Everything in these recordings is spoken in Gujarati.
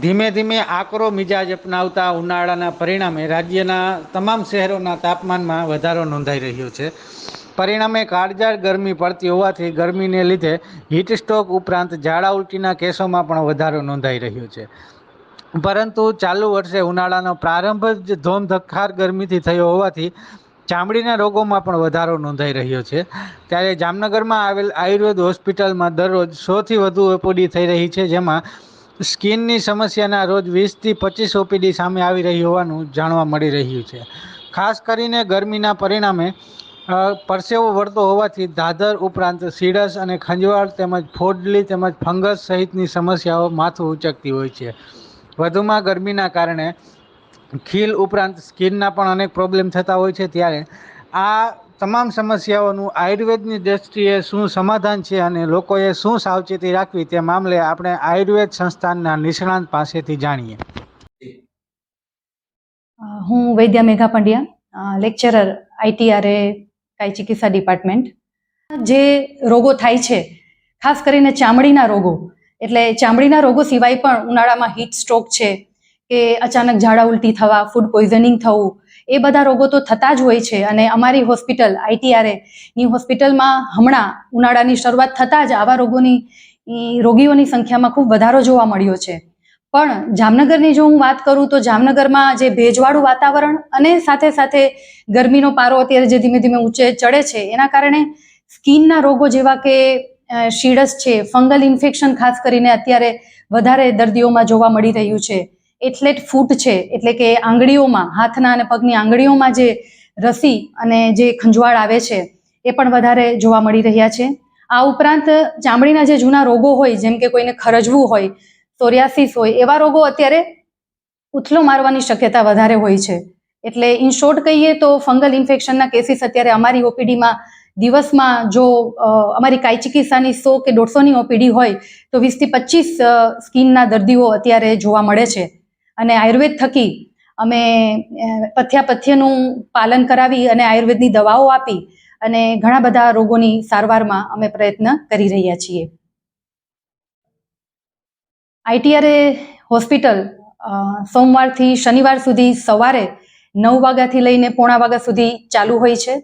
ધીમે ધીમે આકરો મિજાજ અપનાવતા ઉનાળાના પરિણામે રાજ્યના તમામ શહેરોના તાપમાનમાં વધારો નોંધાઈ રહ્યો છે। પરિણામે કાળઝાળ ગરમી પડતી હોવાથી ગરમીને લીધે હીટ સ્ટ્રોક ઉપરાંત ઝાડા ઉલટીના કેસોમાં પણ વધારો નોંધાઈ રહ્યો છે। પરંતુ ચાલુ વર્ષે ઉનાળાનો પ્રારંભ જ ધોમધખાર ગરમીથી થયો હોવાથી ચામડીના રોગોમાં પણ વધારો નોંધાઈ રહ્યો છે। ત્યારે જામનગરમાં આવેલ આયુર્વેદ હોસ્પિટલમાં દરરોજ 100થી વધુ ઓપીડી થઈ રહી છે, જેમાં સ્કિનની સમસ્યાના રોજ 20થી 25 ઓપીડી સામે આવી રહી હોવાનું જાણવા મળી રહ્યું છે। ખાસ કરીને ગરમીના પરિણામે પરસેવો વળતો હોવાથી દાદર ઉપરાંત સીડસ અને ખંજવાળ તેમજ ફોડલી તેમજ ફંગસ સહિતની સમસ્યાઓ માથું ઉચકતી હોય છે। વધુમાં ગરમીના કારણે ખીલ ઉપરાંત સ્કિનના પણ અનેક પ્રોબ્લેમ થતા હોય છે। ત્યારે આ તમામ સમસ્યાઓનું આયુર્વેદની દ્રષ્ટિએ શું સમાધાન છે અને લોકોએ શું સાવચેતી રાખવી તે મામલે આપણે આયુર્વેદ સંસ્થાનના નિષ્ણાંત પાસેથી જાણીએ। હું વૈદ્યા મેઘા પંડ્યા, લેક્ચરર ITRA કાય ચિકિત્સા ડિપાર્ટમેન્ટ। જે રોગો થાય છે, ખાસ કરીને ચામડીના રોગો, એટલે ચામડીના રોગો સિવાય પણ ઉનાળામાં હીટ સ્ટ્રોક છે કે અચાનક ઝાડા ઉલટી થવા, ફૂડ પોઈઝનિંગ થવું, એ બધા રોગો તો થતા જ હોય છે। અને અમારી હોસ્પિટલ ITRA ની હોસ્પિટલમાં હમણાં ઉનાળાની શરૂઆત થતાં જ આવા રોગીઓની સંખ્યામાં ખૂબ વધારો જોવા મળ્યો છે। પણ જામનગરની જો હું વાત કરું તો જામનગરમાં જે ભેજવાળું વાતાવરણ અને સાથે સાથે ગરમીનો પારો અત્યારે જે ધીમે ધીમે ઊંચે ચડે છે, એના કારણે સ્કિનના રોગો જેવા કે શીડસ છે, ફંગલ ઇન્ફેક્શન ખાસ કરીને અત્યારે વધારે દર્દીઓમાં જોવા મળી રહ્યું છે। એથ્લેટ ફૂટ છે, એટલે કે આંગળીઓમાં, હાથના અને પગની આંગળીઓમાં જે રસી અને જે ખંજવાળ આવે છે એ પણ વધારે જોવા મળી રહ્યા છે। આ ઉપરાંત ચામડીના જે જૂના રોગો હોય, જેમ કે કોઈને ખરજવું હોય, સોરિયાસિસ હોય, એવા રોગો અત્યારે ઉથલો મારવાની શક્યતા વધારે હોય છે। એટલે ઇન શોર્ટ કહીએ તો ફંગલ ઇન્ફેક્શનના કેસીસ અત્યારે અમારી ઓપીડીમાં દિવસમાં જો અમારી કાય ચિકિત્સાની 100 કે 150ની ઓપીડી હોય તો 20થી 25 સ્કિનના દર્દીઓ અત્યારે જોવા મળે છે। અને આયુર્વેદ થકી અમે પથ્યનું પાલન કરાવી અને આયુર્વેદની દવાઓ આપી અને ઘણા બધા રોગોની સારવારમાં અમે પ્રયત્ન કરી રહ્યા છીએ। ITRA હોસ્પિટલ સોમવારથી શનિવાર સુધી સવારે 9 વાગ્યાથી લઈને 9:45 વાગ્યા સુધી ચાલુ હોય છે।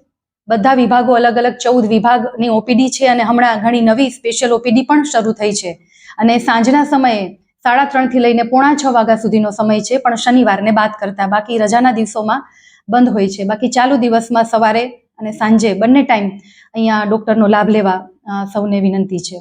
બધા વિભાગો અલગ અલગ 14 વિભાગની ઓપીડી છે અને હમણાં ઘણી નવી સ્પેશિયલ ઓપીડી પણ શરૂ થઈ છે। અને સાંજના સમયે 3:30 થી લઈને 5:45 વાગ્યા સુધીનો સમય છે, પણ શનિવારને બાદ કરતા બાકી રજાના દિવસોમાં બંધ હોય છે। બાકી ચાલુ દિવસમાં સવારે અને સાંજે બંને ટાઈમ અહીંયા ડૉક્ટરનો લાભ લેવા સૌને વિનંતી છે।